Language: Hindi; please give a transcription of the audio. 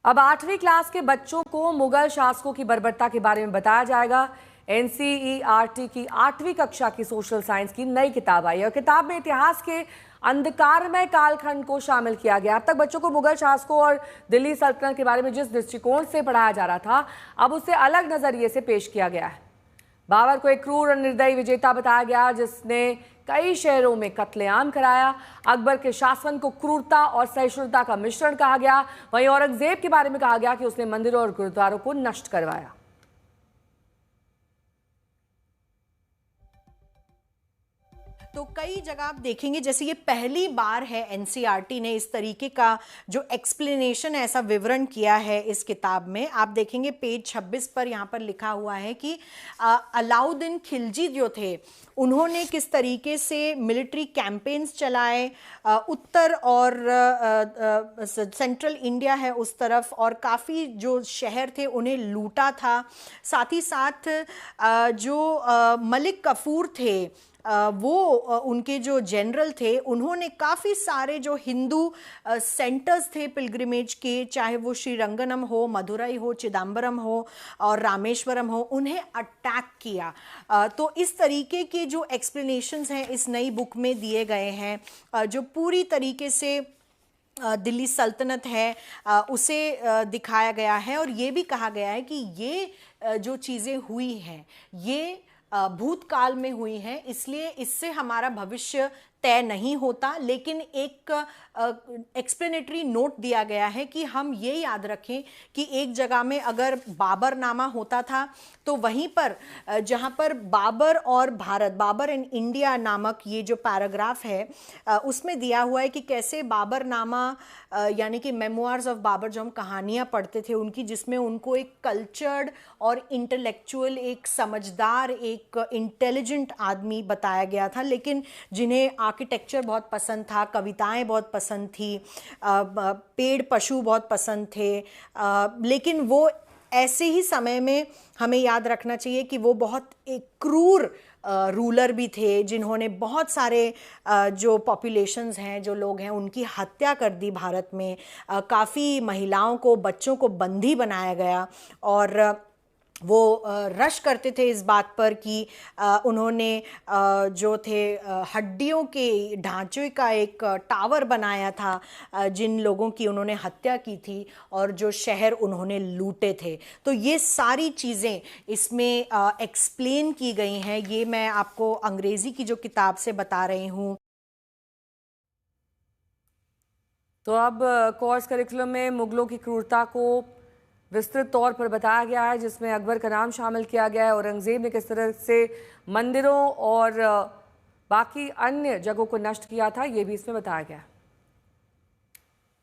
अब 8वीं क्लास के बच्चों को मुगल शासकों की बर्बरता के बारे में बताया जाएगा। एनसीईआरटी की 8वीं कक्षा की सोशल साइंस की नई किताब आई है और किताब में इतिहास के अंधकारमय कालखंड को शामिल किया गया। अब तक बच्चों को मुगल शासकों और दिल्ली सल्तनत के बारे में जिस दृष्टिकोण से पढ़ाया जा रहा था, अब उसे अलग नजरिए से पेश किया गया है। बाबर को एक क्रूर और निर्दयी विजेता बताया गया जिसने कई शहरों में कत्लेआम कराया। अकबर के शासन को क्रूरता और सहिष्णुता का मिश्रण कहा गया। वहीं औरंगजेब के बारे में कहा गया कि उसने मंदिरों और गुरुद्वारों को नष्ट करवाया। तो कई जगह आप देखेंगे, जैसे ये पहली बार है एनसीईआरटी ने इस तरीके का जो एक्सप्लेनेशन ऐसा विवरण किया है इस किताब में। आप देखेंगे पेज 26 पर यहाँ पर लिखा हुआ है कि अलाउद्दीन खिलजी जो थे उन्होंने किस तरीके से मिलिट्री कैंपेन्स चलाए उत्तर और सेंट्रल इंडिया है उस तरफ, और काफ़ी जो शहर थे उन्हें लूटा था। साथ ही साथ जो मलिक कफूर थे वो उनके जो जनरल थे उन्होंने काफ़ी सारे जो हिंदू सेंटर्स थे पिलग्रिमेज के, चाहे वो श्रीरंगनम हो, मदुरई हो, चिदम्बरम हो और रामेश्वरम हो, उन्हें अटैक किया। तो इस तरीके के जो एक्सप्लेनेशंस हैं इस नई बुक में दिए गए हैं, जो पूरी तरीके से दिल्ली सल्तनत है उसे दिखाया गया है। और ये भी कहा गया है कि ये जो चीज़ें हुई हैं ये भूतकाल में हुई हैं, इसलिए इससे हमारा भविष्य तय नहीं होता। लेकिन एक एक्सप्लेनेटरी नोट दिया गया है कि हम ये याद रखें कि एक जगह में अगर बाबरनामा होता था तो वहीं पर जहां पर बाबर और भारत, बाबर एंड इंडिया नामक ये जो पैराग्राफ है उसमें दिया हुआ है कि कैसे बाबरनामा यानी कि मेमोइर्स ऑफ बाबर जो हम कहानियाँ पढ़ते थे उनकी, जिसमें उनको एक कल्चर्ड और इंटेलेक्चुअल, एक समझदार, एक इंटेलिजेंट आदमी बताया गया था, लेकिन जिन्हें आर्किटेक्चर बहुत पसंद था, कविताएं बहुत पसंद थी, पेड़ पशु बहुत पसंद थे, लेकिन वो ऐसे ही समय में हमें याद रखना चाहिए कि वो बहुत एक क्रूर रूलर भी थे जिन्होंने बहुत सारे जो पॉपुलेशंस हैं, जो लोग हैं, उनकी हत्या कर दी भारत में। काफ़ी महिलाओं को, बच्चों को बंदी बनाया गया और वो रश करते थे इस बात पर कि उन्होंने जो थे हड्डियों के ढांचे का एक टावर बनाया था जिन लोगों की उन्होंने हत्या की थी और जो शहर उन्होंने लूटे थे। तो ये सारी चीज़ें इसमें एक्सप्लेन की गई हैं। ये मैं आपको अंग्रेज़ी की जो किताब से बता रही हूँ। तो अब कोर्स करिकुलम में मुगलों की क्रूरता को विस्तृत तौर पर बताया गया है, जिसमें अकबर का नाम शामिल किया गया है। औरंगजेब ने किस तरह से मंदिरों और बाकी अन्य जगहों को नष्ट किया था, ये भी इसमें बताया गया है।